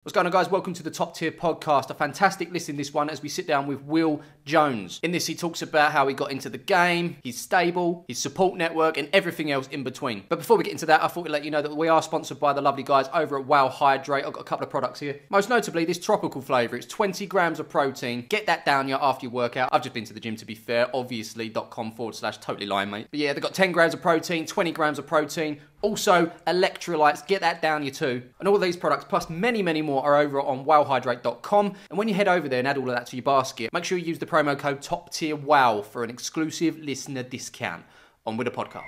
What's going on, guys? Welcome to the Top Tier Podcast. A fantastic listen, this one, as we sit down with Will Jones. In this, he talks about how he got into the game, his stable, his support network, and everything else in between. But before we get into that, I thought we'd let you know that we are sponsored by the lovely guys over at Wow Hydrate. I've got a couple of products here. Most notably, this tropical flavour. It's 20 grams of protein. Get that down you after your workout. I've just been to the gym, to be fair, obviously.com/totally lying, mate. But yeah, they've got 10 grams of protein, 20 grams of protein. Also, electrolytes, get that down you too. And all these products, plus many, many more, are over on wowhydrate.com. And when you head over there and add all of that to your basket, make sure you use the promo code TOPTIERWOW for an exclusive listener discount. On with the podcast.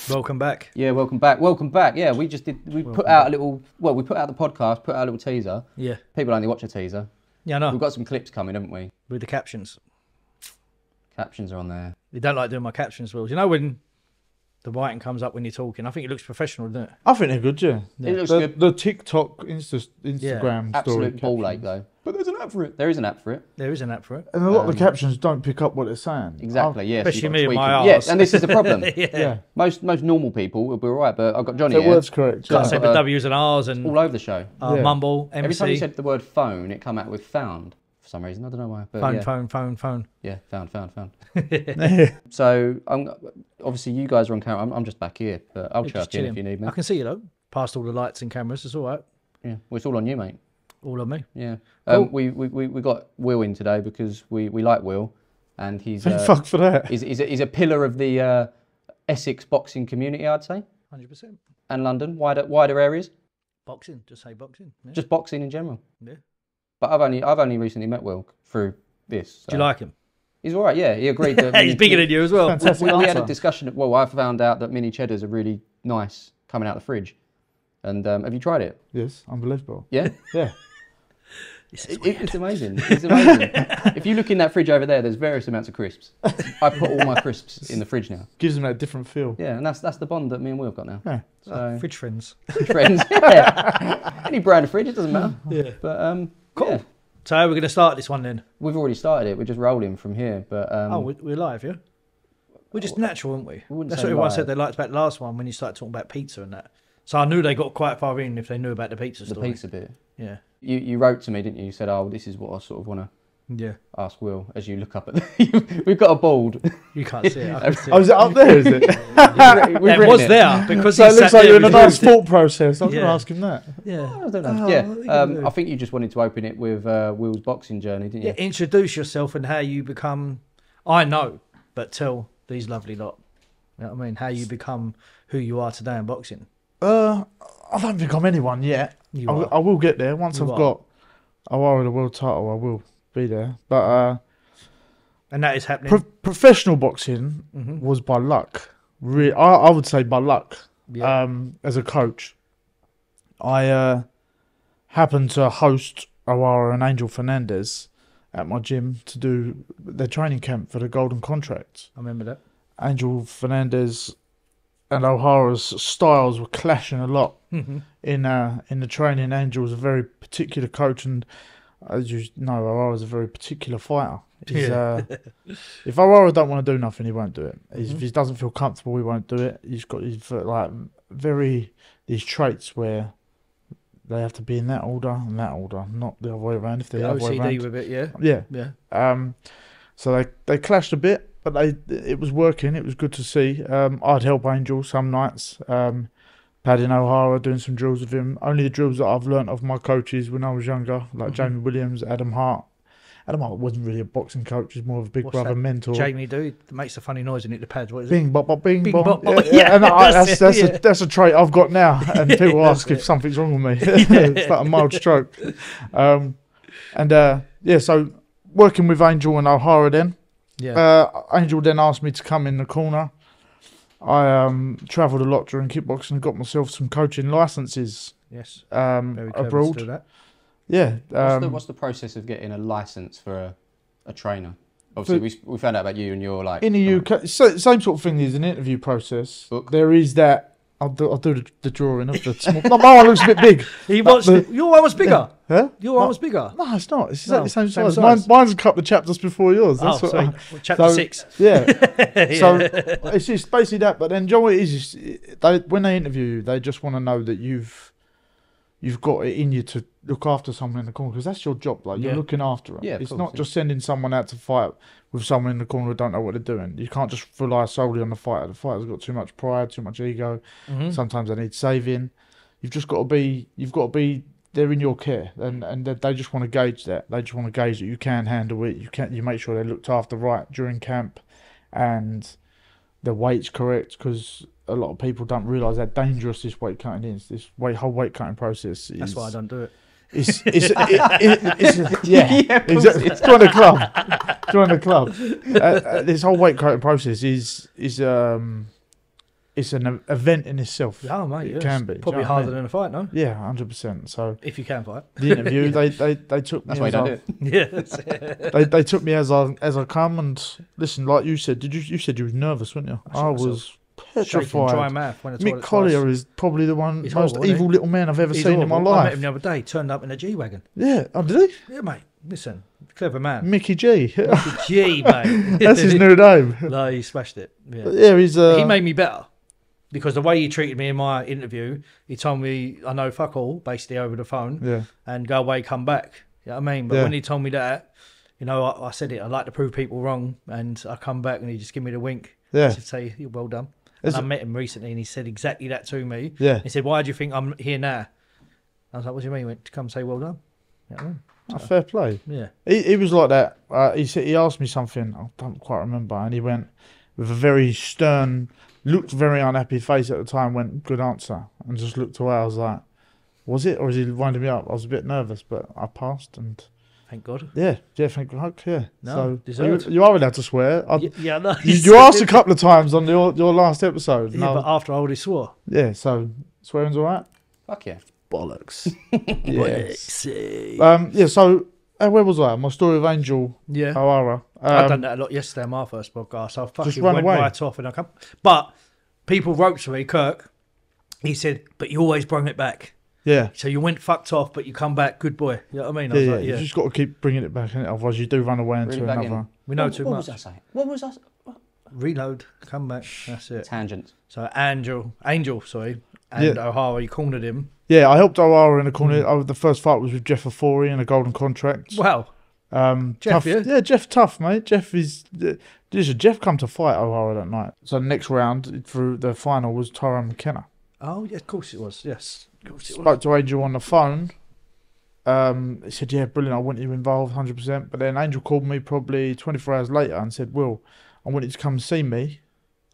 Welcome back. Yeah, welcome back. Welcome back. Yeah, we put out a little, we put out the podcast, put out a little teaser. Yeah. People only watch a teaser. Yeah, I know. We've got some clips coming, haven't we? With the captions. Captions are on there. You don't like doing my captions, Will. You know when the writing comes up when you're talking? I think it looks professional, doesn't it? I think they're good, yeah. It looks good. The TikTok, Instagram story. Absolute ball ache, though. But there's an app for it. There is an app for it. There is an app for it. And a lot of the captions don't pick up what they're saying. Exactly, yes. Especially me and my arse. arse. Yeah, and this is the problem. Yeah. Most normal people will be all right, but I've got Johnny The here. word's correct. Can't Yeah. say the W's and R's and All over the show. Yeah. mumble, MC. Every time you said the word phone, it come out with found for some reason. I don't know why. But phone. Yeah, found. So, obviously, you guys are on camera. I'm just back here, but I'll chuck in if you need me. I can see you, though. Past all the lights and cameras. It's all right. Yeah, well, it's all on you, mate. All on me. Yeah. Cool. We got Will in today because we like Will, and he's Thank fuck for that. he's a pillar of the Essex boxing community, I'd say, 100%. and London, wider areas. Boxing. Just say boxing. Yeah. Just boxing in general. Yeah. But I've only recently met Will through this. So. Do you like him? He's all right. Yeah, he agreed that He's bigger than you as well. Fantastic we had a answer. discussion. Well, I found out that mini cheddars are really nice coming out of the fridge. And have you tried it? Yes, unbelievable. Yeah. Yeah. It's amazing. It's amazing. If you look in that fridge over there, there's various amounts of crisps. I put all my crisps in the fridge now. Gives them that different feel. Yeah, and that's the bond that me and Will have got now. Yeah. So, Fridge friends. friends. Yeah. Any brand of fridge, it doesn't matter. Yeah. But Cool. yeah. So we're going to start this one then. We've already started it. We're just rolling from here. But We're live, yeah? We're just natural, aren't we? wouldn't That's say what everyone live. said they liked about the last one when you started talking about pizza and that. So I knew they got quite far in if they knew about the pizza the story. pizza bit. Yeah. You wrote to me, didn't you? You said, "Oh, this is what I sort of want to Yeah. ask Will." As you look up at we've got a board. You can't see it. I can see Oh, it. is it up there, is it? We've It written was it. there because So he it looks sat like there you're in a with nice his- thought process. I was going Yeah. to ask him that. Yeah. I don't know. Oh, Yeah, what are you gonna I think you just wanted to open it with Will's boxing journey, didn't you? Yeah. Introduce yourself and how you become. I know, but tell these lovely lot. You know what I mean? How you become who you are today in boxing. I don't think I'm anyone yet. You I are. will get there. Once You I've are. got a world title, I will be there. But And that is happening. professional boxing Mhm. was by luck. I would say by luck. Yeah. As a coach, I happened to host Awara and Angel Fernandez at my gym to do their training camp for the Golden Contracts. I remember that. Angel Fernandez and O'Hara's styles were clashing a lot Mhm. in the training. Angel's a very particular coach, and as you know, O'Hara's a very particular fighter. He's, if O'Hara don't want to do nothing, he won't do it. If he doesn't feel comfortable, he won't do it. He's got these traits where they have to be in that order and that order, not the other way around. If they're the other way OCD around, with it, yeah. yeah. Yeah. So they clashed a bit, but it was working. It was good to see. I'd help Angel some nights. Paddy O'Hara doing some drills with him. Only the drills that I've learnt of my coaches when I was younger, like Jamie Williams, Adam Hart. Adam Hart wasn't really a boxing coach; he's more of a big What's brother that mentor. Jamie do? It makes a funny noise in it, the pads. What is it? Bing bop bop bing, Bing, bong. bop, bop. Yeah, and that's it, that's yeah. a trait I've got now. And people That's ask if it. something's wrong with me. It's like a mild stroke. So working with Angel and O'Hara then. Yeah. Angel then asked me to come in the corner. I travelled a lot during kickboxing and got myself some coaching licenses Yes. Very clever abroad. to do that. Yeah. What's the process of getting a license for a trainer? Obviously, we found out about you and you're like in the UK, same sort of thing as an interview process. Book. There is that. I'll do the drawing of the small. No, my one looks a bit big. He wants your one was bigger. Huh? Your one was bigger. No, it's not. It's No, exactly the same same size. size. Mine's a couple of chapters before yours. That's Oh, what sorry. Well, chapter 6. Yeah. Yeah. So it's just basically that. But then, Joe, it is when they interview you, they just want to know that you've you've got it in you to look after someone in the corner, because that's your job. Like, you're Yeah. looking after them. Yeah, of It's course, not yeah. just sending someone out to fight with someone in the corner who don't know what they're doing. You can't just rely solely on the fighter. The fighter's got too much pride, too much ego. Mhm. Sometimes they need saving. You've just got to be. You've got to be. They're in your care, and they just want to gauge that. They just want to gauge that you can handle it. You make sure they're looked after right during camp, and the weight's correct, because a lot of people don't realise how dangerous this weight cutting is. This whole weight cutting process is. That's why I don't do it. It's yeah, Yeah, of course exactly. it is. Join the club. Join the club. This whole weight cutting process is it's an event in itself. Oh, mate, It can be. Do you Probably know what I harder mean? than a fight, no? Yeah, 100%. So If you can fight. the interview, they took me. That's why you don't do it. Yeah. That's it. They took me as I come, and listen, like you said, you said you was nervous, weren't you? I I shot was Shaking dry petrified. mouth when I Mick Collier is probably the He's most horrible, isn't evil little man I've ever He's seen in my horrible. I met life. him the other day. Turned up in a G-Wagon. Yeah, oh, did he? Yeah, mate. Listen, clever man. Mickey G. G, mate. That's his new name. No, he smashed it. Yeah. Yeah, he's He made me better because the way he treated me in my interview, he told me I know fuck all basically over the phone yeah. and go away, come back. You know what I mean? But Yeah. when he told me that, you know, I said it. I like to prove people wrong, and I come back and he just give me the wink. Yeah. To say, "You're well done." Is And I it- met him recently, and he said exactly that to me. Yeah. He said, "Why do you think I'm here now?" I was like, "What do you mean?" He went to come say, "Well done." You know what I mean? Oh, fair play. Yeah. He was like that. He asked me something, I don't quite remember, and he went with a very stern, looked very unhappy face at the time, went, "Good answer," and just looked away. I was like, was it? Or is he winding me up? I was a bit nervous, but I passed, and Thank God. yeah, thank God, yeah. No, so deserved. you are allowed to swear. Yeah, no, You asked a couple of times on your last episode. Yeah, No, but after I already swore. yeah, so swearing's all right. Fuck yeah. Bollocks. Yes. Yeah. So where was I? My story of Angel Yeah. O'Hara. I've done that a lot yesterday on my first podcast. I fucking run went away. right off and I come. But people wrote to me, Kirk. He said, "But you always bring it back. Yeah. So you went fucked off, but you come back, good boy." You know what I mean? I Yeah, was yeah. like, You just got to keep bringing it back, innit? Otherwise, you do run away into Bring it back in. another. We know too what much. was I saying? What was I saying? Reload, come back. That's it. Tangent. So Angel, sorry, and O'Hara, you cornered him. Yeah, I helped O'Hara in the corner. The first fight was with Jeff Afori in a golden contract. Wow. Jeff, tough. yeah? Jeff tough, mate. Jeff is. Jeff come to fight O'Hara that night. So the next round through the final was Tyrone McKenna. Oh, yeah, of course it was. Yes, of course it was. Spoke to Angel on the phone. He said, "Yeah, brilliant. I want you involved, 100%." But then Angel called me probably 24 hours later and said, "Will, I want you to come see me.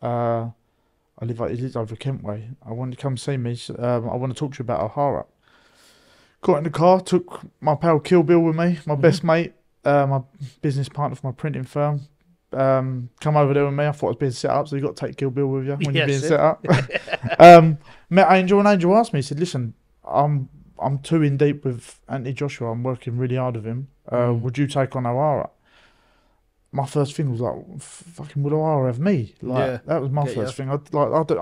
He lives over Kent Way. I want you to come see me. I want to talk to you about O'Hara." Got in the car, took my pal Kill Bill with me, my best mate, my business partner for my printing firm. Come over there with me. I thought I was being set up, so you got to take Kill Bill with you when you're being Yes. set up. Met Angel, and Angel asked me, he said, "Listen, I'm too in deep with Anthony Joshua. I'm working really hard with him. Would you take on O'Hara?" My first thing was like, "Fucking would O'Hara have me?" Like Yeah. that was my Get first ya. thing.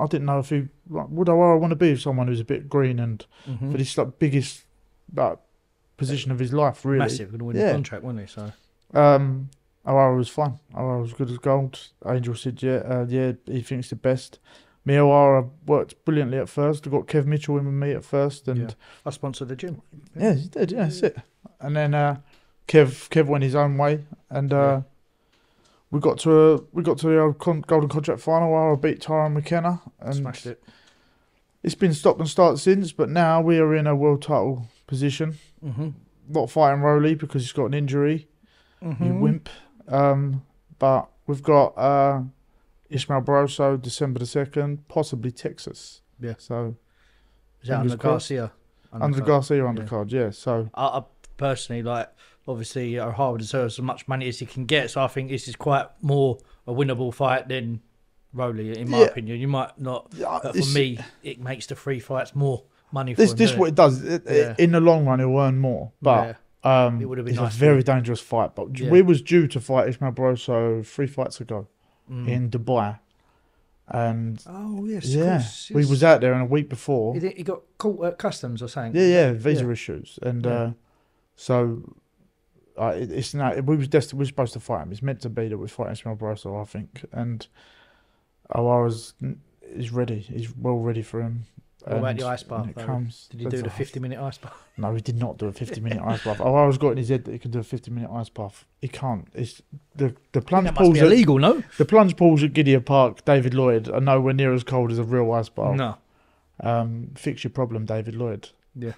I didn't know if he would O'Hara want to be with someone who's a bit green and Mhm. for this like biggest position of his life, really. Massive, going to win Yeah. the contract, wasn't he? So O'Hara was fine. O'Hara was good as gold. Angel said, yeah, he thinks the best. Me, O'Hara worked brilliantly at first. I got Kev Mitchell in with me at first, and I sponsored the gym. yeah, he did. Yeah, that's it. And then Kev went his own way, and we got to the golden contract final. O'Hara beat Tyrone McKenna, and Smashed it. it's been stop and start since. But now we are in a world title position. Mm-hmm. Not fighting Rowley because he's got an injury. Mm-hmm. You wimp. But we've got Ismael Barroso, December the 2nd, possibly Texas. Yeah. So Is that Fingers under crossed. Garcia? under the Garcia undercard, yeah. So I personally, like, obviously, O'Hara deserves as much money as he can get, so I think this is quite more a winnable fight than Rowley, in my Yeah. opinion. You might not, Yeah, but this- for me, it makes the 3 fights more money for him. this doesn't what it? it does. Yeah. In the long run, he'll earn more. But It would have been it's nice a for very him. dangerous fight. But Yeah. we was due to fight Ismael Barroso 3 fights ago in Dubai. And Oh, yes, of yeah, course, we yes. was out there in a week before. He got caught at customs or something. Yeah, visa issues, and Yeah. so it's not. We was destined. We were supposed to fight him. It's meant to be that we're fighting Ismael Barroso, I think, and O'Hara's is ready. He's well ready for him. What about And the ice when bath? it though? comes- Did he do that's the a- 50-minute ice bath? No, he did not do a 50-minute ice bath. Oh, I was got in his head that he could do a 50-minute ice bath. He can't. It's the plunge That must pools. be illegal, no? The plunge pools at Gideon Park, David Lloyd, are nowhere near as cold as a real ice bath. No. Fix your problem, David Lloyd. Yeah.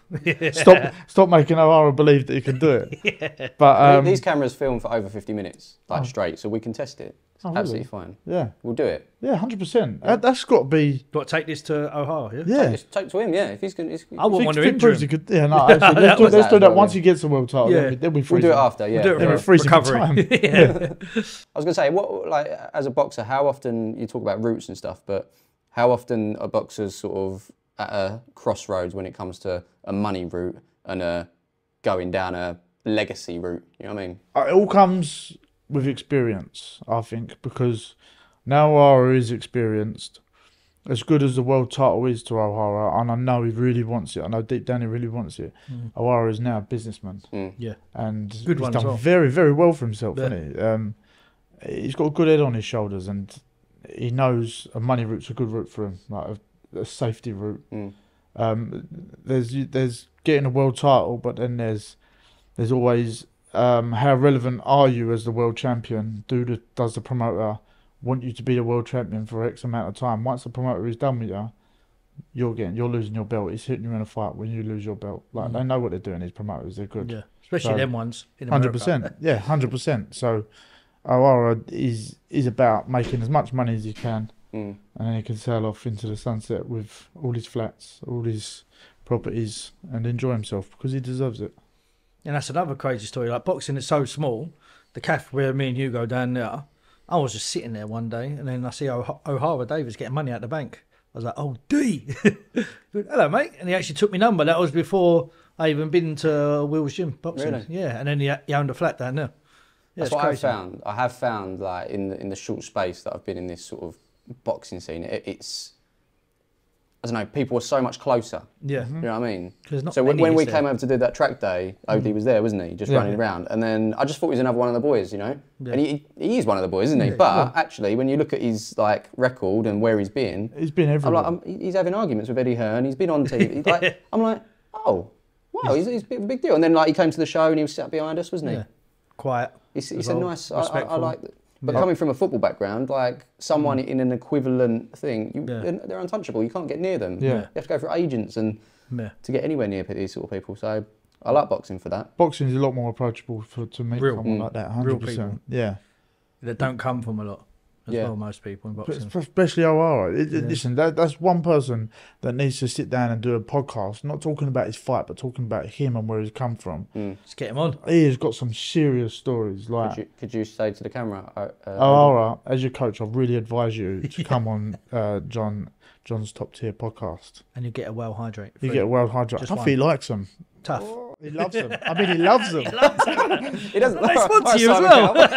Stop making O'Hara believe that he can do it. But These cameras film for over 50 minutes, like Oh. straight, so we can test it. It's Oh, really? absolutely fine. yeah, We'll do it. 100%. That's got to be. Got to take this to O'Hara, yeah? Yeah. Just talk to him, yeah. If he's going to... I wouldn't want to Vic injure proves him. he could. Yeah, no. Actually, let's do was that that as well, once yeah. he gets the world title. Yeah. Then we We'll freeze do it him. after, yeah. We'll do it Then for we freeze him for recovery. time. Yeah. I was going to say, what, like, as a boxer, how often, you talk about routes and stuff, but how often are boxers sort of at a crossroads when it comes to a money route and a going down a legacy route? You know what I mean? It all comes with experience, I think, because now O'Hara is experienced. As good as the world title is to O'Hara, and I know he really wants it. I know deep down he really wants it. O'Hara is now a businessman, Yeah. and Good he's one as done well. very, very well for himself, Yeah. hasn't he? He's got a good head on his shoulders, and he knows a money route's a good route for him, like a safety route. There's getting a world title, but then there's always how relevant are you as the world champion? Does the promoter want you to be the world champion for X amount of time? Once the promoter is done with you, you're losing your belt. He's hitting you in a fight when you lose your belt. Like they know what they're doing. These promoters, they're good. Yeah. Especially So, them ones in America. 100%. Yeah, 100%. So O'Hara is about making as much money as he can, and then he can sail off into the sunset with all his flats, all his properties, and enjoy himself because he deserves it. And that's another crazy story. Like, boxing is so small. The cafe where me and you go down there, I was just sitting there one day, and then I see O'Hara Davis getting money out the bank. I was like, "Oh, D, hello, mate." And he actually took my number. That was before I even been to Will's gym boxing. Really? Yeah, and then he owned a flat down there. Yeah, That's it's what crazy. I have found, like, in the short space that I've been in this sort of boxing scene, it's, I don't know, people are so much closer. Yeah, You know what I mean? there's not So when many, we is there? came over to do that track day, OD was there, wasn't he? Just Yeah. running around. And then I just thought he was another one of the boys, you know? Yeah. And he is one of the boys, isn't he? Yeah, But actually, when you look at his like record and where he's been, He's been I'm everywhere. like, he's having arguments with Eddie Hearn. He's been on TV. Like, I'm like, oh, wow, he's a big deal. And then like he came to the show and he was sat behind us, wasn't he? Yeah. Quiet. He's as a well, nice. I respectful. like that. But Yeah. coming from a football background, like someone in an equivalent thing, Yeah. they're untouchable. You can't get near them. Yeah. You have to go through agents and Yeah. to get anywhere near these sort of people. So I like boxing for that. Boxing is a lot more approachable to meet Real. someone like that. Real 100%. people. Yeah. That don't come from a lot as Yeah. well, most people in But boxing. especially O'Hara. Yeah. Listen, that's one person that needs to sit down and do a podcast, not talking about his fight, but talking about him and where he's come from. Just get him on. He has got some serious stories. Like Could you say to the camera? O'Hara, as your coach, I really advise you to come on John's Top Tier podcast. And you get a well hydrate. You get a world hydrate. I Just don't one. think he likes them. Tough. He loves them. I mean, he loves them. He doesn't. They sponsor Alright, you as Simon well.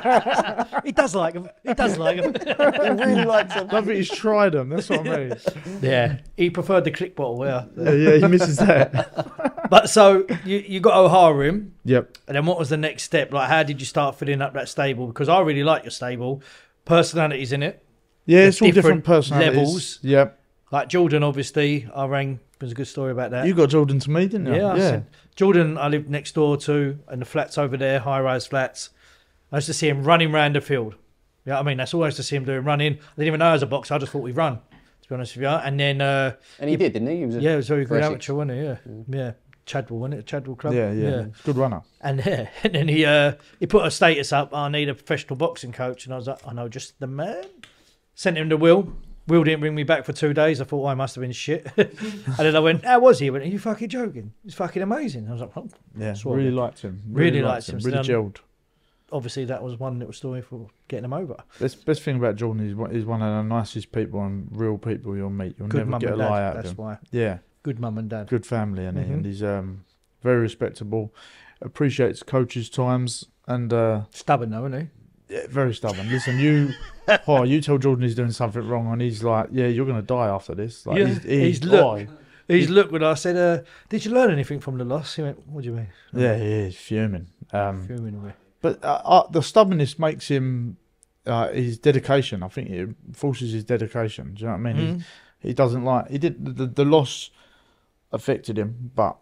Cowell. He does like him. He does like him. He really likes them. I don't think he's tried them. That's what I mean. Yeah. He preferred the click bottle, yeah. Yeah, he misses that. But so you got O'Hara in, Yep. and then what was the next step? Like, how did you start filling up that stable? Because I really like your stable. Personalities in it. Yeah, The it's all different different personalities. levels. Yep. Like Jordan, obviously, I rang. There's a good story about that. You got Jordan to me, didn't you? Yeah, I said, Jordan, I lived next door to, and the flats over there, high-rise flats. I used to see him running round the field. Yeah, I mean, that's all I used to see him doing, running. I didn't even know I was a boxer. I just thought we'd run, to be honest with you. And then, And he did, didn't he? He was a yeah, it was very good for amateur, wasn't it? Yeah. Chadwell, wasn't it? Chadwell Club? Yeah. Good runner. And and then he put a status up, I need a professional boxing coach. And I was like, I know just the man. Sent him to Will. Will didn't ring me back for 2 days. I thought, I must have been shit. And then I went, how was he? He went, are you fucking joking? He's fucking amazing. I was like, oh. Yeah, Swab really it. liked him. Really liked him. Really So gelled. Obviously, that was one little story for getting him over. Best thing about Jordan is he's one of the nicest people and real people you'll meet. You'll Good never mum get a and lie dad, out of that's him. why. Yeah, Good mum and dad. good family, and Mhm. he's very respectable. Appreciates coaches' times and Stubborn though, isn't yeah, very stubborn. Listen, you tell Jordan he's doing something wrong, and he's like, yeah, you're gonna die after this. Like, Yeah, he's look. oh, he? He's looked when I said, did you learn anything from the loss? He went, what do you mean? yeah, he is fuming. Fuming away. But the stubbornness makes him his dedication. I think it forces his dedication. Do you know what I mean? Mhm. he doesn't like. He did the loss affected him, but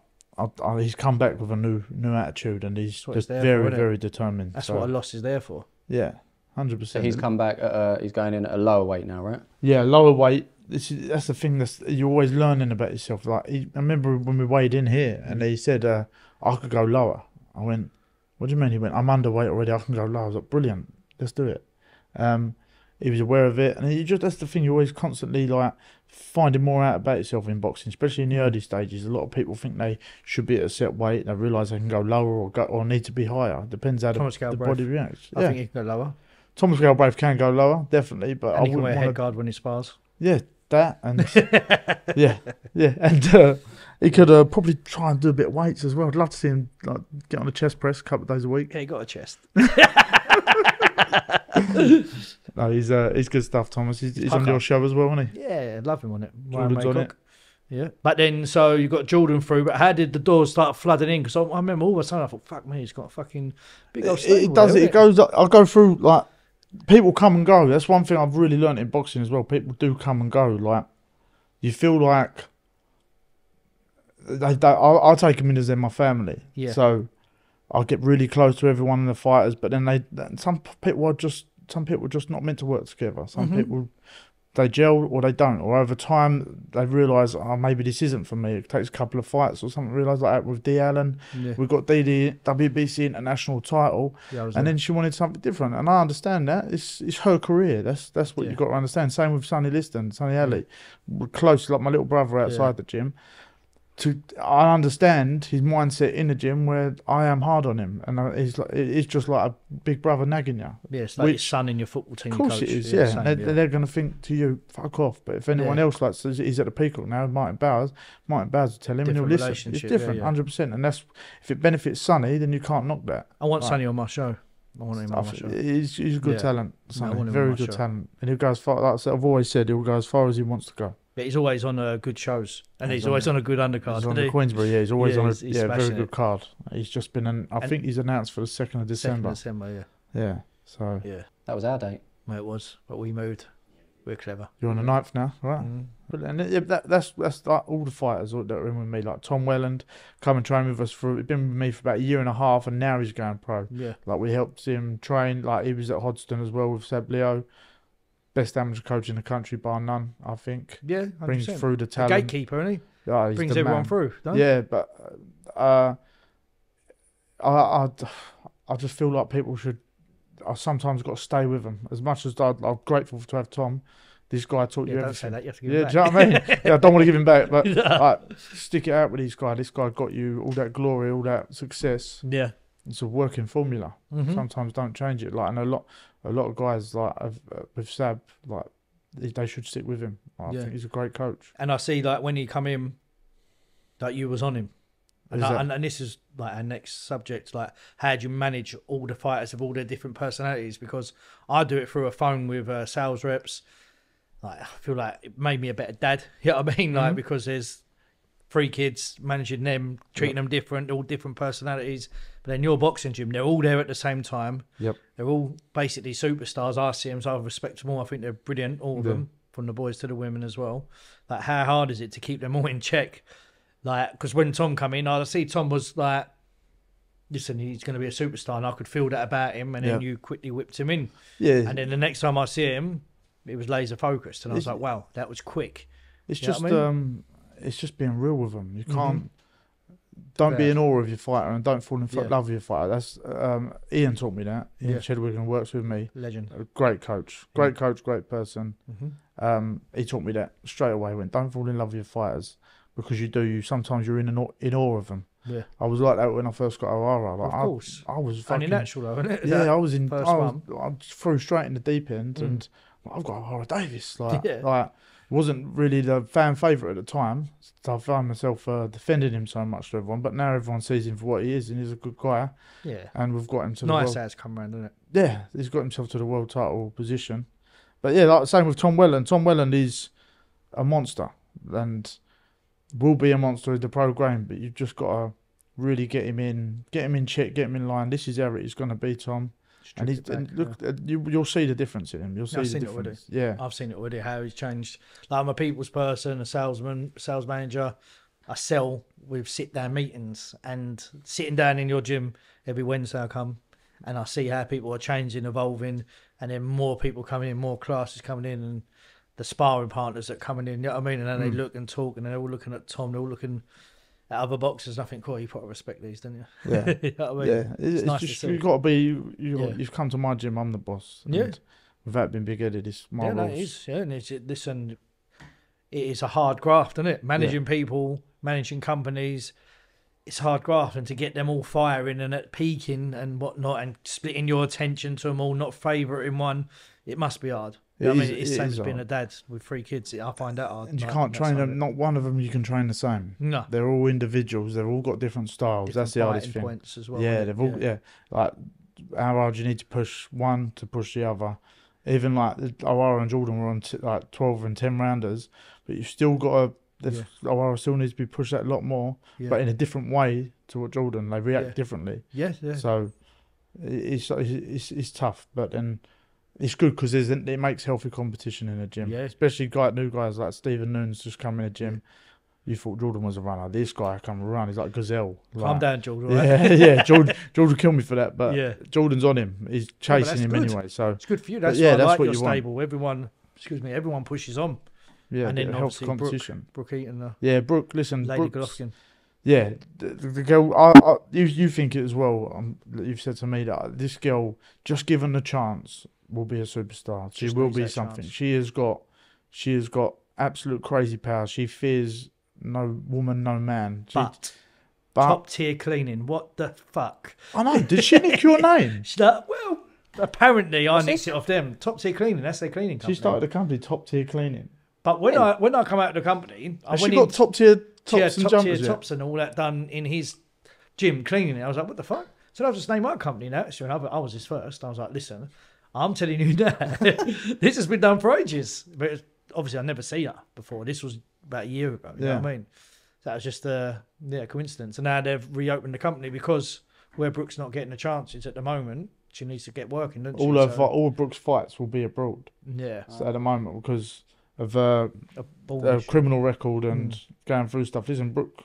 he's come back with a new attitude, and he's what it's just there very for, isn't it? very determined. That's So, what a loss is there for. yeah, So 100%. he's come back. He's going in at a lower weight now, right? Yeah, lower weight. That's the thing that's you're always learning about yourself. Like I remember when we weighed in here, and he said I could go lower. I went, what do you mean? He went, I'm underweight already. I can go lower. I was like, brilliant. Let's do it. He was aware of it, and that's the thing. You're always constantly like finding more out about yourself in boxing, especially in the early stages. A lot of people think they should be at a set weight. They realise they can go lower or need to be higher. Depends how Thomas the Galbraith. body reacts. I think he can go lower. Thomas Galbraith can go lower, definitely, but And I he can wouldn't wear a want head to. guard when he spars. Yeah, that and yeah, and he could probably try and do a bit of weights as well. I'd love to see him like get on a chest press a couple of days a week. Yeah, he got a chest. No, he's good stuff, Thomas. He's on pucker. your show as well, isn't he? Yeah, I'd love him on it. Ryan Jordan's on Maycock. Yeah, but then so you got Jordan through. But how did the doors start flooding in? Because I remember all of a sudden I thought, "Fuck me, he's got a fucking big old stable." It does. there, It goes. I go through like people come and go. That's one thing I've really learnt in boxing as well. People do come and go. Like you feel like I'll take them in as they're my family. Yeah. So I'll get really close to everyone in the fighters, but then some people are just not meant to work together. Some people they gel or they don't, or over time they realise, oh, maybe this isn't for me. It takes a couple of fights or something. Realise like that with Dee Allen, Yeah. we've got Dee WBC international title, Yeah, I was and there. then she wanted something different, and I understand that. It's her career. That's what Yeah. you've got to understand. Same with Sonny Liston, Sonny Ali. We're close, like my little brother outside the gym. I understand his mindset in the gym where I am hard on him, and it's just like a big brother nagging you. Yeah, it's like your son in your football team. Of course coach. it is, same, They're going to think to you, fuck off. But if anyone Yeah. else like says he's at the peacock now, Martin Bowers will tell him and he'll Different listen. It's relationship, different, yeah. 100%. And that's if it benefits Sonny, then you can't knock that. I want Right. Sonny on my show. I want him on my show. He's a good Yeah. talent, I Sonny. want him on Very my good show. talent. And he'll go as far, like I said, I've always said, he'll go as far as he wants to go. But he's always on good shows, and he's on always it. on a good undercard. He's on isn't the he? Queensbury, he's always Yeah, on a he's very smashing good it. card. He's just been, I think he's announced for the 2nd of 2nd December. of December, Yeah, so yeah. That was our date. Well, it was, but we moved. We're clever. you're on the 9th now, right? But and that's like all the fighters that are in with me, like Tom Welland, come and train with us he's been with me for about a year and a half, and now he's going pro. Yeah. Like we helped him train. Like he was at Hodgson as well with Seb Leo, best amateur coach in the country bar none, I think. Yeah, 100%. Brings through the A talent. gatekeeper, isn't he? Oh, he's Brings the everyone man. through. Don't he? Yeah, but I just feel like people should. I sometimes got to stay with them as much as I'm grateful to have Tom. This guy taught you Yeah, don't say everything. that. You have to give Yeah, it do you know back. what I mean? Yeah, I don't want to give him back, but like, stick it out with this guy. This guy got you all that glory, all that success. Yeah. It's a working formula. Mhm. Sometimes don't change it. Like, and a lot of guys like with Sab, like they should stick with him. I Yeah. think he's a great coach. And I see, like, when you come in, that you was on him. And, Is that- and this is like our next subject, like how do you manage all the fighters of all their different personalities? Because I do it through a phone with sales reps. Like I feel like it made me a better dad. You know what I mean? Like because there's 3 kids, managing them, treating them different, all different personalities. But then your boxing gym, they're all there at the same time. Yep. They're all basically superstars. I see them, so I respect them all. I think they're brilliant, all of them, from the boys to the women as well. Like how hard is it to keep them all in check? Like, because when Tom come in, I see Tom was like, listen, he's going to be a superstar, and I could feel that about him, and then Yeah. you quickly whipped him in. Yeah, And then the next time I see him, it was laser focused, and I was It's- like, wow, that was quick. it's You know just what I it's just being real with them. You can't. Don't be Yeah. in awe of your fighter and don't fall in Yeah. love with your fighter. That's Ian taught me that. Ian Yeah. Chedwigan works with me. Legend. A great coach, great person. Mm-hmm. He taught me that straight away. When don't fall in love with your fighters because you sometimes you're in awe of them. Yeah. I was like that when I first got O'Hara. Like, Of course. I was Only fucking natural though, isn't it? yeah. I was in. first I threw straight in the deep end, and I've got O'Hara Davis. Like, Yeah. like wasn't really the fan favourite at the time. So I found myself defending him so much to everyone. But now everyone sees him for what he is, and he's a good guy. Yeah. And we've got him to Nice the world. how it's come round, isn't it? Yeah, he's got himself to the world title position. But yeah, like the same with Tom Welland. Tom Welland is a monster and will be a monster in the pro game. But you've just got to really get him in check, get him in line. This is how it is going to be, Tom. And he's Stripped it and back, look, you'll see the difference in him. You'll see I've the seen it already. difference. Yeah, I've seen it already, how he's changed. Like, I'm a people's person, a salesman, sales manager. I sell with sit-down meetings, and sitting down in your gym every Wednesday I come and I see how people are changing, evolving, and then more people coming in, more classes coming in, and the sparring partners that are coming in, you know what I mean? And then they look and talk, and they're all looking at Tom, they're all looking at other boxers, and I think, cool, you probably respect these, don't you? yeah, You know what I mean? yeah. It's nice just to see. you've got to be. Yeah. You've come to my gym. I'm the boss. Yeah. And without being big-headed, it's my Yeah, no, rules. it is. Yeah, and listen, it is a hard graft, isn't it? Managing people, managing companies, it's hard graft, and to get them all firing and at peaking and whatnot, and splitting your attention to them all, not favouring one, it must be hard. You know what I mean, it's the same as being a dad with 3 kids. I find that hard. And you like, can't that train side of them. it. Not one of them you can train the same. No. They're all individuals. They've all got different styles. That's the Different hardest fighting thing. points as well. Yeah, innit? they've all like how hard you need to push one to push the other. Even like O'Hara and Jordan were on like 12 and 10 rounders, but you've still got to. O'Hara still needs to be pushed that a lot more, Yeah. but in a different way to what Jordan. They react differently. Yeah, yeah. So it's tough, but then it's good because it makes healthy competition in a gym. Yeah. Especially new guys like Stephen Noon's just come in a gym. You thought Jordan was a runner. This guy can run. He's like gazelle. Calm down, Jordan. Right? Yeah, yeah. Jordan will kill me for that, but Yeah. Jordan's on him. He's chasing him good. anyway. So It's good for you. That's yeah, why I that's like what your you want. stable. Everyone pushes on. yeah, And then it helps obviously Brooke. competition. Brooke Eaton, Yeah, Brooke. Listen, Lady Brooke's- Golovkin. Yeah, the girl. You think it as well. You've said to me that this girl, just given the chance, will be a superstar. She Just will needs be that something. chance. She has got absolute crazy power. She fears no woman, no man. But top tier cleaning. What the fuck? I know. Did she nick your name? She's like, well, apparently I nicked it off them. Top tier cleaning. That's their cleaning company. She started a company, Top Tier Cleaning. But when I come out of the company, I Has went she got top tier she had tops and top tier jumpers yet? tops and all that done in his gym cleaning it. I was like, what the fuck? So I'll just name my company now. So I was his first. I was like, listen, I'm telling you now, this has been done for ages. But obviously I never seen her before. This was about a year ago. You know what I mean? So that was just a coincidence. And now they've reopened the company because where Brooke's not getting the chances at the moment, she needs to get working, doesn't she? All Brooks' fights will be abroad Yeah. at the moment because of A ball issue. criminal record and going through stuff. Listen, Brooke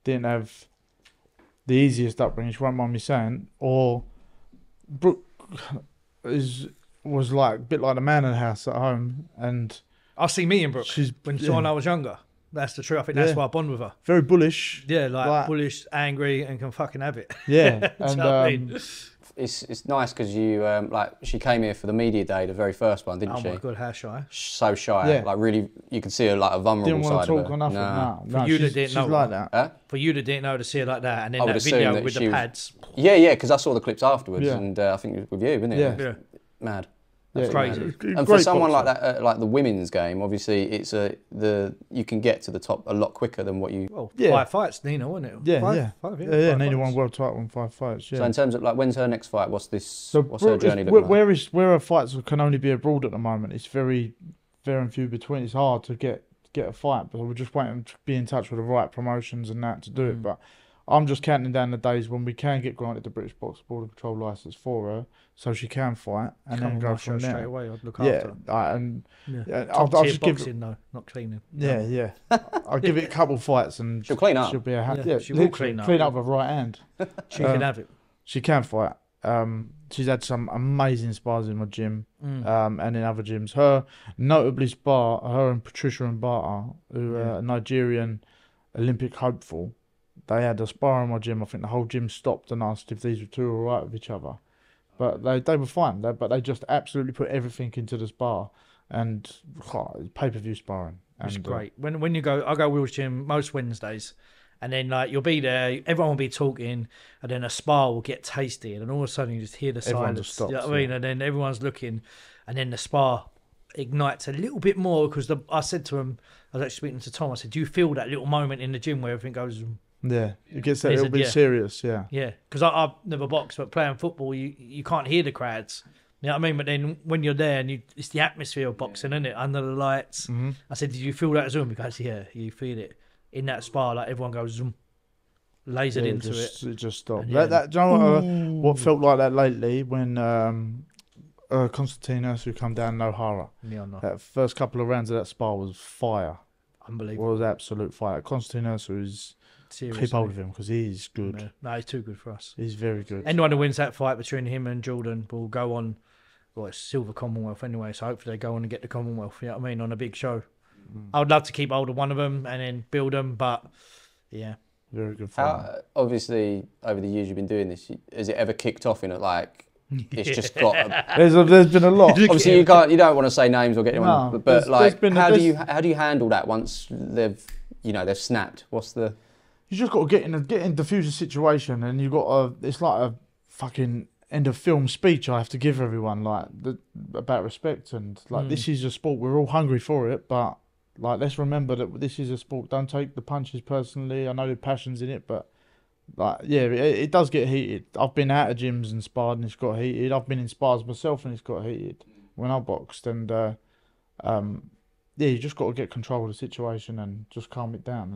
didn't have the easiest upbringing. She won't mind me saying. Or Brooke was like a bit like the man in the house at home, and I see me in Brooke she's when I was younger. That's the truth. I think that's why I bond with her. very bullish. Yeah, like bullish, angry, and can fucking have it. Yeah, Do you and know what I mean? It's nice because you like she came here for the media day, the very first one, didn't Oh she? my god, how shy. So shy, Yeah. like really, you could see her like a vulnerable didn't want side to of talk her. or nothing. Nah. No, For you that she's, didn't she's know like her. that. Huh? For you that didn't know to see it like that, and then I would that assume video that with she the was- pads. Yeah, because I saw the clips afterwards, Yeah. and I think it was with you, wasn't it? Yeah. Yeah. Mad. That's crazy. And for someone like that, like the women's game, obviously it's you can get to the top a lot quicker than what you. Well, Yeah. 5 fights, Nina, wasn't it? Yeah, Five, yeah. Five, Yeah, 5 Nina fights. won world title in 5 fights. Yeah. So in terms of like, when's her next fight? What's So what's her Brooke journey is, look like? where her fights can only be abroad at the moment. It's very and few between. It's hard to get a fight, but we're just waiting to be in touch with the right promotions and that to do it. But I'm just counting down the days when we can get granted the British Box Border Patrol license for her, so she can fight and Come then on go my show from straight there. away. I'd look Yeah, after her. and Yeah. I'll Top tier just give. boxing, though, not cleaning. Yeah. I'll give it a couple fights and She'll clean up. She'll be a happy. Yeah, Yeah, she will clean up. Clean up with her right hand. She can have it. She can fight. She's had some amazing spars in my gym, and in other gyms. Her and Patricia Mbata, who are a Nigerian Olympic hopeful, they had a spar in my gym. I think the whole gym stopped and asked if these two were all right with each other. But they were fine. But they just absolutely put everything into the spar, and pay-per-view sparring. It's And, great. When you go, I go Will's gym most Wednesdays, and then like you'll be there, everyone will be talking, and then a spar will get tasty, and then all of a sudden you just hear the Everyone silence. just stops, You know what I mean? And then everyone's looking, and then the spar ignites a little bit more because I said to him, I was actually speaking to Tom. I said, "Do you feel that little moment in the gym where everything goes?" yeah, it gets a He little said, bit yeah. serious. Yeah. Yeah, because I've never boxed, but playing football, you can't hear the crowds. You know what I mean? But then when you're there and it's the atmosphere of boxing, isn't it? Under the lights. I said, did you feel that zoom? Because yeah, you feel it in that spar. Like everyone goes zoom. lasered into it just stopped. And yeah. Do you know what felt like that lately when Konstantin Ursu come down Nohara? Yeah, no. That first couple of rounds of that spar was fire. Unbelievable. Was absolute fire. Konstantin Ursu is keep hold of him because he's good. Yeah. No, he's too good for us. He's very good. Anyone who wins that fight between him and Jordan will go on. Well, it's silver Commonwealth anyway, so hopefully they go on and get the Commonwealth. You know what I mean? On a big show. I would love to keep hold of one of them and then build them, but yeah. Very good fight. Obviously, over the years you've been doing this, has it ever kicked off in it like it's just got? There's been a lot. Obviously, you don't want to say names or get anyone, No, but like, how do there's- you handle that once they've snapped? What's the? You just got to get in diffuse a situation, and you got it's like a fucking end of film speech I have to give everyone, like about respect and like this is a sport. We're all hungry for it, but like let's remember that this is a sport. Don't take the punches personally. I know the passion's in it, but like yeah, it does get heated. I've been out of gyms and sparred, and it's got heated. I've been in spars myself, and it's got heated when I boxed. And yeah, you just got to get control of the situation and just calm it down.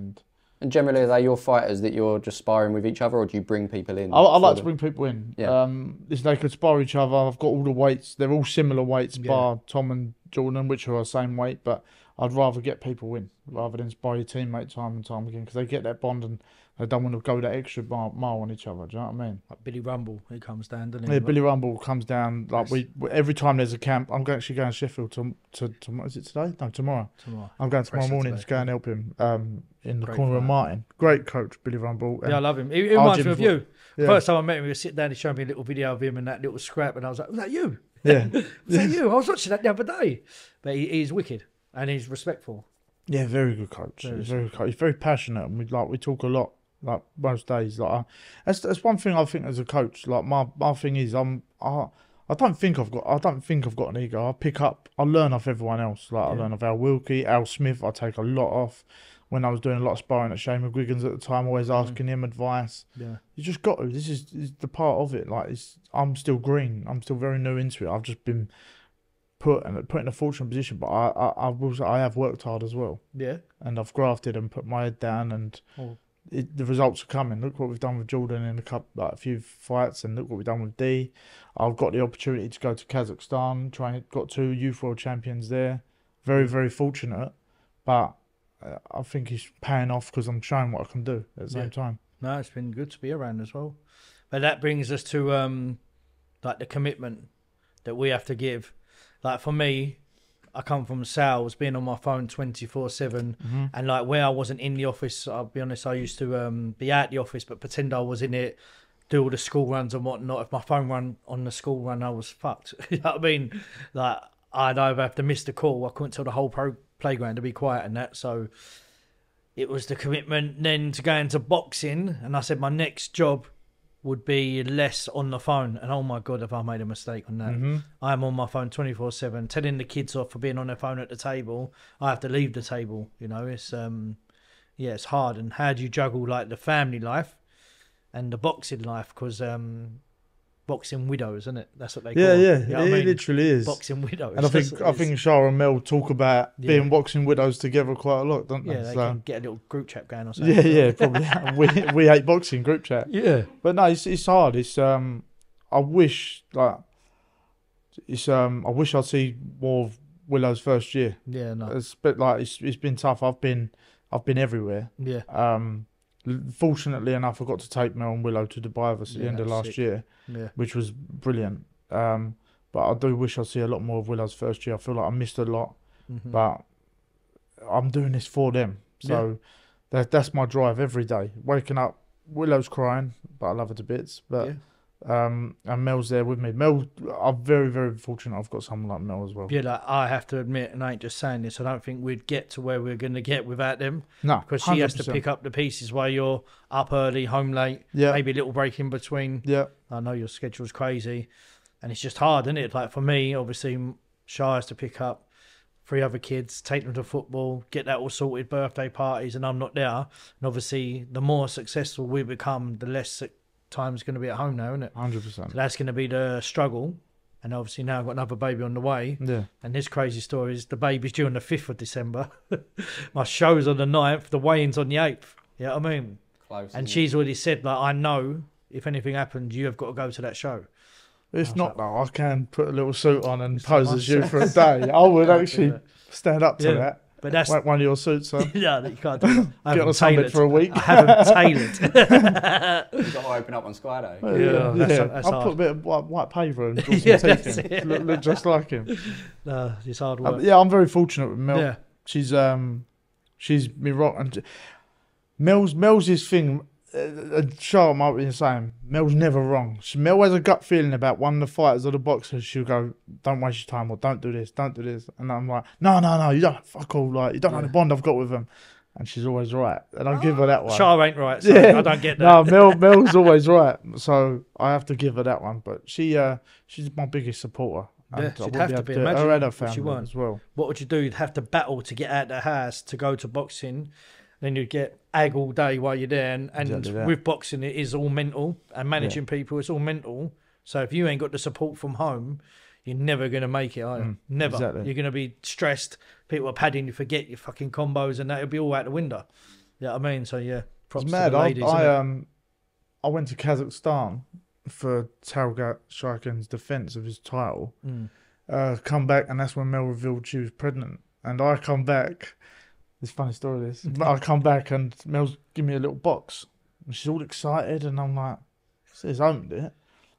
And generally, are they your fighters that you're just sparring with each other, or do you bring people in? I like to bring people in. Yeah. They could spar each other. I've got all the weights. They're all similar weights, bar Tom and Jordan, which are the same weight. But I'd rather get people in rather than spar your teammate time and time again because they get that bond and they don't want to go that extra mile on each other. Do you know what I mean? Like Billy Rumble, he comes down, doesn't he? Yeah, Billy Rumble comes down. Like every time there's a camp, I'm actually going to Sheffield to is it today? No, tomorrow. I'm going tomorrow morning to go and help him in the corner of Martin. Great coach, Billy Rumble. Yeah, I love him. He reminds me of you. Yeah. First time I met him, he was sitting down, he showed me a little video of him and that little scrap, and I was like, was that you? Yeah. Was that you? I was watching that the other day. But he's wicked and he's respectful. Yeah, very good coach. He's very good coach. He's very passionate, and we talk a lot. Like most days, that's one thing I think as a coach. Like my thing is I don't think I've got an ego. I learn off everyone else. I learn off Al Wilkie, Al Smith. I take a lot off. When I was doing a lot of sparring at Shane McGuigan's at the time, always asking him advice. Yeah, you just got to. This is the part of it. I'm still green. I'm still very new into it. I've just been put in a fortunate position, but I have worked hard as well. Yeah, and I've grafted and put my head down and. The results are coming. Look what we've done with Jordan in a few fights, and look what we've done with D. I've got the opportunity to go to Kazakhstan. Got 2 youth world champions there. Very, very fortunate, but I think it's paying off because I'm showing what I can do at the same time. No, it's been good to be around as well. But that brings us to like the commitment that we have to give. Like for me, I come from sales, being on my phone 24/7, and like where I wasn't in the office, I'll be honest, I used to be at the office, but pretend I was in it, do all the school runs and whatnot. If my phone run on the school run, I was fucked. You know what I mean? Like I'd either have to miss the call, I couldn't tell the whole playground to be quiet and that. So it was the commitment then to go into boxing, and I said my next job would be less on the phone. And oh my God, have I made a mistake on that. I'm on my phone 24/7, telling the kids off for being on their phone at the table. I have to leave the table, you know. It's it's hard. And how do you juggle like the family life and the boxing life? Because boxing widows, isn't it? That's what they call it. Yeah, you know it literally is. Boxing widows. And I think Shah and Mel talk about being boxing widows together quite a lot, don't they? Yeah, they can get a little group chat going or something. Yeah, probably. we hate boxing group chat. Yeah. But no, it's hard. It's I wish I wish I'd see more of Willow's first year. Yeah, no. It's been tough. I've been everywhere. Yeah. Fortunately enough, I got to take Mel and Willow to Dubai with us at the end of last year, which was brilliant. But I do wish I'd see a lot more of Willow's first year. I feel like I missed a lot, but I'm doing this for them. So that's my drive every day. Waking up, Willow's crying, but I love her to bits. But and Mel's there with me. Mel, I'm very, very fortunate I've got someone like Mel as well. Yeah, like I have to admit, and I ain't just saying this, I don't think we'd get to where we're going to get without them. No, because she 100%. Has to pick up the pieces while you're up early, home late, maybe a little break in between. Yeah, I know your schedule's crazy, and it's just hard, isn't it? Like for me, obviously, Shah has to pick up 3 other kids, take them to football, get that all sorted, birthday parties, and I'm not there. And obviously, the more successful we become, the less time's going to be at home now, isn't it? 100%. So that's going to be the struggle. And obviously now I've got another baby on the way. Yeah. And this crazy story is the baby's due on the 5th of December. My show's on the 9th, the weigh-in's on the 8th. You know what I mean? close. And isn't she's already said, like, I know if anything happens, you have got to go to that show. If not, though, I can put a little suit on and It's pose the as you for a day. I would actually stand up to Yeah. that. But that's Whack one of your suits on. yeah, that you can't do. That. I Get on haven't a sunbed tailored. for a week. I haven't tailored. it? You've got to open up on Sky Day. That's I'll hard. put a bit of white paver and draw some Yeah, teeth that's in. it. Look just like him. No, it's hard work. Yeah, I'm very fortunate with Mel. Yeah. She's me rock and Mel's his thing. Charlotte might be the same. Mel's never wrong. Mel has a gut feeling about one of the fighters or the boxers. She'll go, "Don't waste your time," or "Don't do this, don't do this." And I'm like, "No, you don't. Fuck all. Like, you don't know the bond I've got with them." And she's always right. And I'll give her that one. Char ain't right, so I don't get that. No, Mel's always right. So I have to give her that one. But she's my biggest supporter. Yeah, And I she'd wouldn't have be to able be. do it. Imagine Her and her what she family weren't. as well. What would you do? You'd have to battle to get out of the house to go to boxing. Then you'd get ag all day while you're there. And Exactly that. with boxing, it is all mental. And managing people, it's all mental. So if you ain't got the support from home, you're never going to make it, are you? Never. exactly. You're going to be stressed. People are padding. You forget your fucking combos and that. It'll be all out the window. You know what I mean? So, yeah. Props It's to mad. the ladies, innit? I went to Kazakhstan for Talgat Shaikin's defence of his title. Come back, and that's when Mel revealed she was pregnant. And I come back. This funny story. This. I come back, and Mel's give me a little box, and she's all excited, and I'm like, "She's opened it.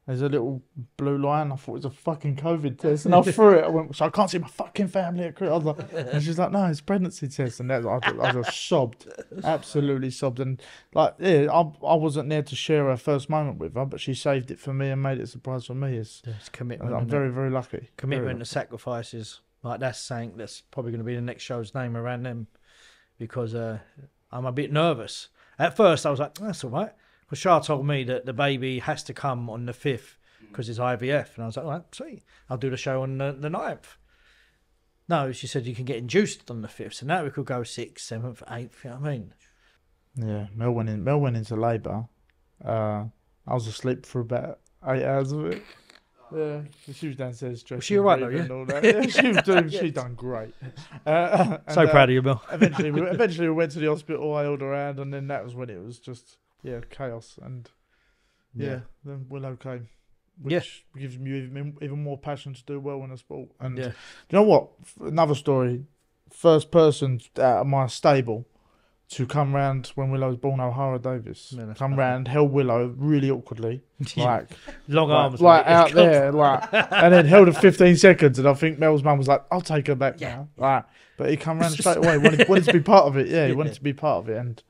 There's a little blue line. I thought it was a fucking COVID test, and I threw it. I went, so I can't see my fucking family at Christmas. I was like, and she's like, "No, it's a pregnancy test," and that I was sobbed, absolutely sobbed, and like, yeah, I wasn't there to share her first moment with her, but she saved it for me and made it a surprise for me. It's commitment. I'm innit? very, very lucky. Commitment Very and sacrifices. Like, that's saying that's probably going to be the next show's name around them, because I'm a bit nervous. At first, I was like, that's all right. Because Shah told me that the baby has to come on the 5th because it's IVF. And I was like, all right, sweet. I'll do the show on the 9th. No, she said you can get induced on the 5th. So now we could go 6th, 7th, 8th. You know what I mean? Yeah, Mel went into labour. I was asleep for about 8 hours of it. Yeah, she was downstairs stretching. Was she all right though, breathing yeah? and all that. Yeah, she was doing. She done great. So proud of you, Bill. Eventually, we went to the hospital. I held her hand, and then that was when it was just chaos. And then Willow came, which gives me even more passion to do well in the sport. And do you know what? Another story. First person out of my stable to come round when Willow was born, O'Hara Davis. Yeah, that's Come round, held Willow really awkwardly, like Long arms. like mate. out there, like, and then held her 15 seconds. And I think Mel's mum was like, "I'll take her back now." Like, but he come round straight away. Wanted to be part of it. Yeah, he wanted to be part of it, and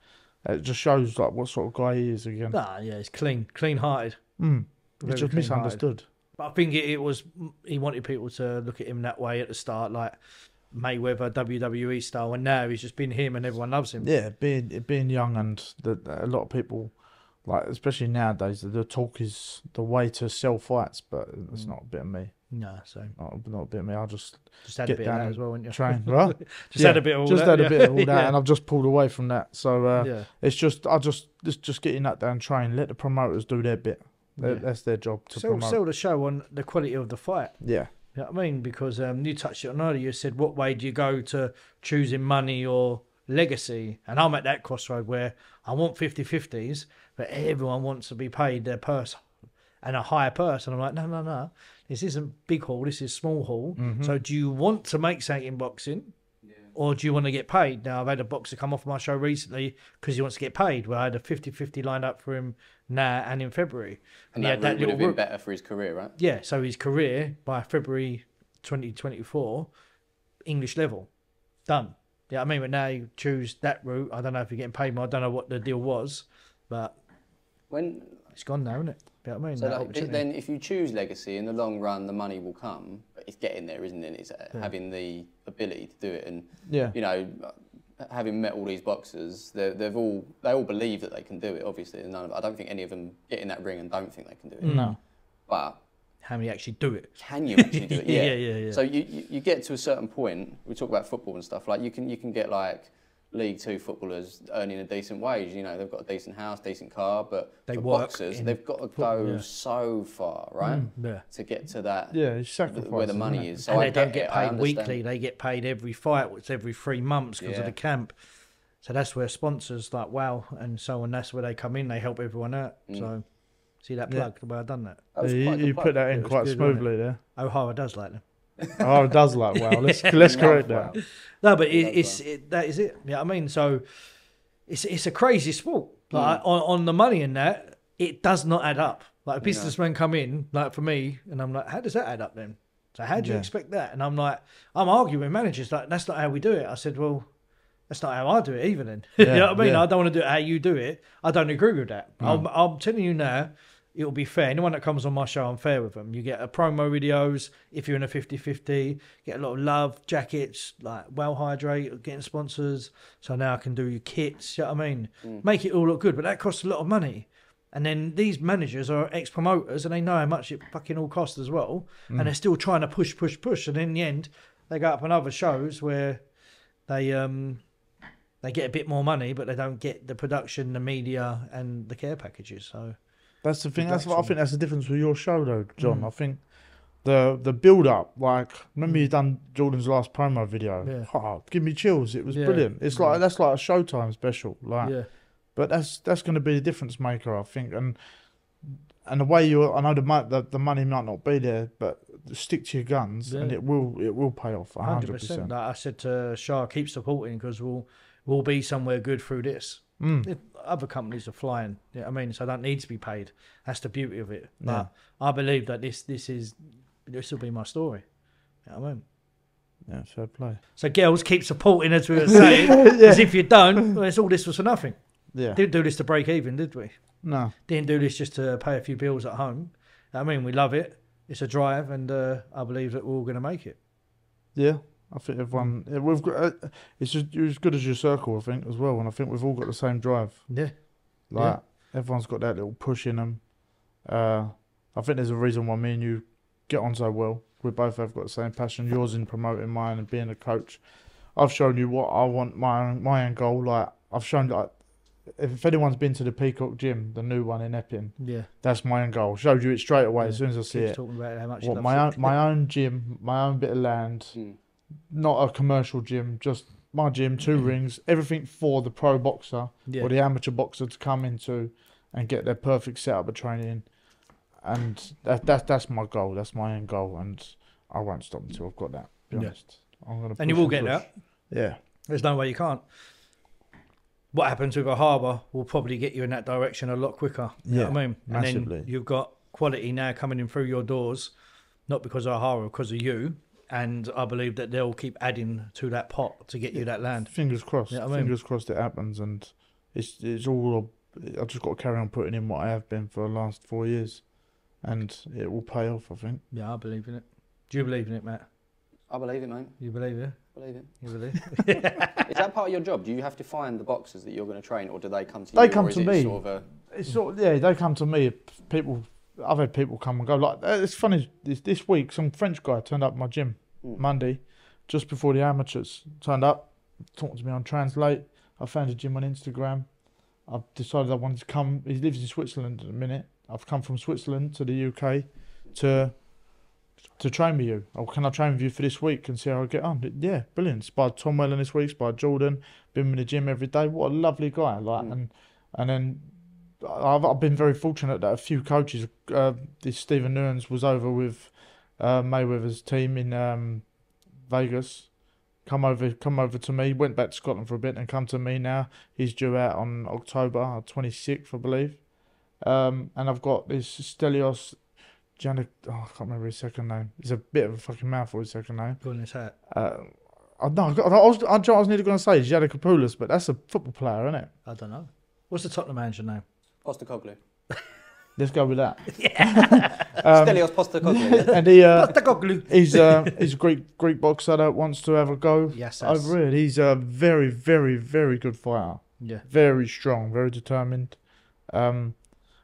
it just shows like what sort of guy he is again. Nah, yeah, it's clean-hearted. It's Very just clean-hearted. misunderstood. But I think it was, he wanted people to look at him that way at the start, like Mayweather, WWE style, and now he's just been him and everyone loves him. Yeah, being young, and a lot of people, like especially nowadays, the talk is the way to sell fights, but it's not a bit of me. No, so Not a bit of me. I'll just had a get bit of down that and as well, wouldn't you? train. Right? Just had a bit of all just that. had a bit of all that, Yeah. and I've just pulled away from that. So Yeah. it's just getting that down, train. Let the promoters do their bit. That's their job to promote. Sell the show on the quality of the fight. Yeah. You know what I mean? Because you touched it on earlier. You said, what way do you go to choosing money or legacy? And I'm at that crossroad where I want 50-50s, but everyone wants to be paid their purse and a higher purse. And I'm like, no. This isn't big hall. This is small hall. So do you want to make something in boxing? Or do you want to get paid? Now, I've had a boxer come off my show recently because he wants to get paid. Well, I had a 50-50 lined up for him now and in February. And he that had would have been route. better for his career, right? Yeah, so his career by February 2024, English level, done. Yeah, I mean, but now you choose that route. I don't know if you're getting paid more. I don't know what the deal was, but When it's gone now, isn't it? You know what I mean? so That like, opportunity. then, if you choose legacy in the long run, the money will come. But it's getting there, isn't it? It's having the ability to do it, and you know, having met all these boxers, they all believe that they can do it. Obviously, I don't think any of them get in that ring and don't think they can do it. No. But how many actually do it? can you actually do it? Yeah. So you get to a certain point. We talk about football and stuff. Like you can get like League Two footballers earning a decent wage. You know, they've got a decent house, decent car, but They for work boxers, in they've got to go so far, right? To get to that. Yeah, it's sacrifice. Where the money is. So And I they don't it, get I paid understand. weekly. They get paid every fight, which is every 3 months because of the camp. So that's where sponsors like WoW and so on, that's where they come in, they help everyone out. So see that plug, the way I've done that. That was You, quite a good you plug. put that in It was quite good, wasn't smoothly there. O'Hara does like them. Oh, it does like wow. Let's correct that. No, but that is it. Yeah, I mean, so it's a crazy sport. Like on the money in that, it does not add up. Like a businessman come in, like for me, and I'm like, how does that add up then? So how do you expect that? And I'm like, I'm arguing with managers like that's not how we do it. I said, well, that's not how I do it either. Then you know what I mean? I don't want to do it how you do it. I don't agree with that. I'm telling you now. It'll be fair. Anyone that comes on my show, I'm fair with them. You get a promo videos if you're in a 50-50. Get a lot of love, jackets, like Well Hydrate, getting sponsors. So now I can do your kits, you know what I mean? Make it all look good, but that costs a lot of money. And then these managers are ex-promoters and they know how much it fucking all costs as well. And they're still trying to push. And in the end, they go up on other shows where they get a bit more money, but they don't get the production, the media and the care packages. So... That's the thing. That's what I think. That's the difference with your show, though, John. I think the build up. Like, remember you done Jordan's last promo video? Yeah. Oh, give me chills. It was brilliant. It's like that's like a Showtime special. Like, but that's going to be the difference maker, I think. And the way I know the money might not be there, but stick to your guns, and it will pay off 100%. Like I said to Shah, keep supporting because we'll be somewhere good through this. Other companies are flying, you know what I mean? So I don't need to be paid. That's the beauty of it. But I believe that this will be my story. You know what I mean? Yeah, fair play. So girls, keep supporting as we were saying. Because if you don't, well, all this was for nothing. Yeah. Didn't do this to break even, did we? No. Didn't do this just to pay a few bills at home. You know what I mean, we love it. It's a drive, and I believe that we're all going to make it. Yeah. I think everyone, we've got, it's just you're as good as your circle, I think, as well. And I think we've all got the same drive. Yeah. Like, everyone's got that little push in them. I think there's a reason why me and you get on so well. We both have got the same passion. Yours in promoting, mine and being a coach. I've shown you what I want, my own goal. Like, I've shown, like, if anyone's been to the Peacock Gym, the new one in Epping, that's my own goal. Showed you it straight away as soon as I see it. Talking about how much What, my own gym, my own bit of land. Not a commercial gym, just my gym, 2 rings, everything for the pro boxer or the amateur boxer to come into and get their perfect setup of training. And that's my goal. That's my own goal, and I won't stop until I've got that. To be honest, I'm gonna. And you will get that. Yeah. There's no way you can't. What happens with a harbour will probably get you in that direction a lot quicker. You know what I mean? Massively. And then you've got quality now coming in through your doors, not because of Harbour, because of you. And I believe that they'll keep adding to that pot to get you that land. Fingers crossed. You know what I mean? Fingers crossed it happens, and it's all. I've just got to carry on putting in what I have been for the last 4 years, and it will pay off, I think. Yeah, I believe in it. Do you believe in it, Matt? I believe it, mate. You believe it? Believe it. You believe? Is that part of your job? Do you have to find the boxers that you're going to train, or do they come to you? They come or is to it me. Sort of a... It's sort of, they come to me. People, I've had people come and go. Like, it's funny. This week, some French guy turned up at my gym Monday, just before the amateurs. Turned up, talked to me on Translate. I found a gym on Instagram. I've decided I wanted to come. He lives in Switzerland at the minute. I've come from Switzerland to the UK to train with you. Or can I train with you for this week and see how I get on? Yeah, brilliant. Inspired Tom Whelan this week, inspired Jordan. Been in the gym every day. What a lovely guy. Like, and then I've been very fortunate that a few coaches, this Stephen Nunes was over with Mayweather's team in Vegas. Come over to me. Went back to Scotland for a bit and come to me now. He's due out on October 26th, I believe. And I've got this Stelios Janik. Oh, I can't remember his second name. It's a bit of a fucking mouthful, his second name. Go on his hat. I was nearly going to say Giannakopoulos, but that's a football player, isn't it? I don't know. What's the Tottenham manager name? Postecoglou. Let's go with that. Stelios Postecoglou. And he's a Greek boxer that wants to have a go over it. He's a very, very, very good fighter. Yeah. Very strong, very determined. And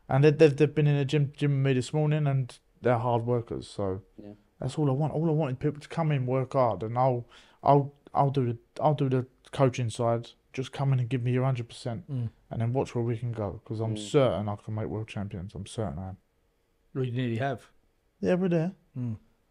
they've been in a gym with me this morning, and they're hard workers. So that's all I want. All I want is people to come in, work hard, and I'll do the coaching side. Just come in and give me your 100%, and then watch where we can go. Because I'm certain I can make world champions. I'm certain I am. Well, you nearly have. Yeah, we're there.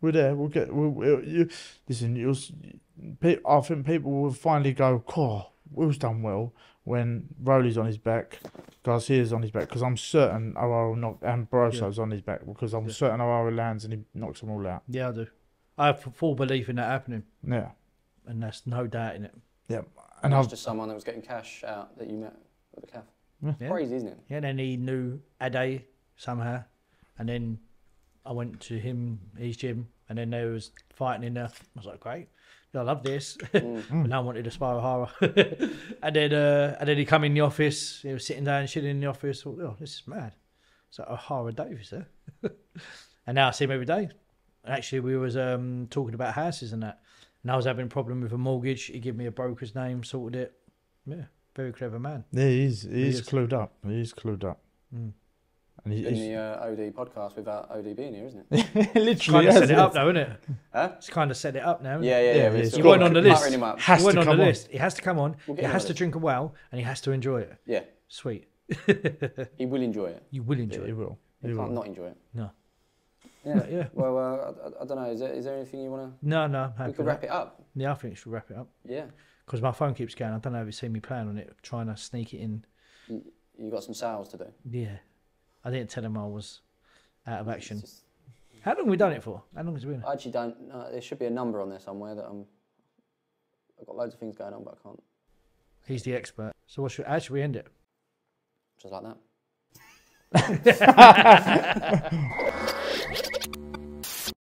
We're there. We'll listen. I think people will finally go, "Oh, Will's done well when Rowley's on his back, Garcia's on his back, because I'm certain O'Hara will knock, and Barrosso's on his back, because I'm certain O'Hara lands and he knocks them all out. Yeah, I do. I have full belief in that happening, Yeah. and that's no doubt in it. Yeah. And And that's I've, just someone that was getting cash out that you met with the calf. Yeah. Crazy, isn't it? Yeah, then he knew Ade somehow, and then I went to his gym, and then there was fighting in there. I was like, great, I love this. But now I wanted to spar O'Hara. and then he come in the office. He was sitting down, shitting in the office. Thought, oh, this is mad. It's like O'Hara Davis there. And now I see him every day. And actually, we was talking about houses and that. And I was having a problem with a mortgage. He gave me a broker's name, sorted it. Yeah, very clever man. yeah, he's is. clued up. He's clued up. Mm. And In the OD podcast without OD being here, isn't it? literally Kind of has set it up, though, isn't it? Huh? It's kind of set it up now. Isn't Yeah, it? yeah, Yeah, yeah. it's He got- wasn't on the list. Him up. Has He wasn't to on come the on. list. He has to come on. We'll He get him has on to the drink a well, and he has to enjoy it. Yeah, Sweet. he will enjoy it. You will Yeah, enjoy he it. will. He He can't will. not enjoy it. No. Yeah. Yeah. Well, I don't know. Is there anything you want No, I'm to? happy We with could that. wrap it up. Yeah, I think we should wrap it up. Yeah. Because my phone keeps going. I don't know if you've seen me playing on it, trying to sneak it in. You got some sales to do. Yeah. I didn't tell him I was out of action. It's just- How long have we done it for? How long has it been? I actually don't. There should be a number on there somewhere that I've got loads of things going on, but I can't. He's the expert. So how should we end it? Just like that.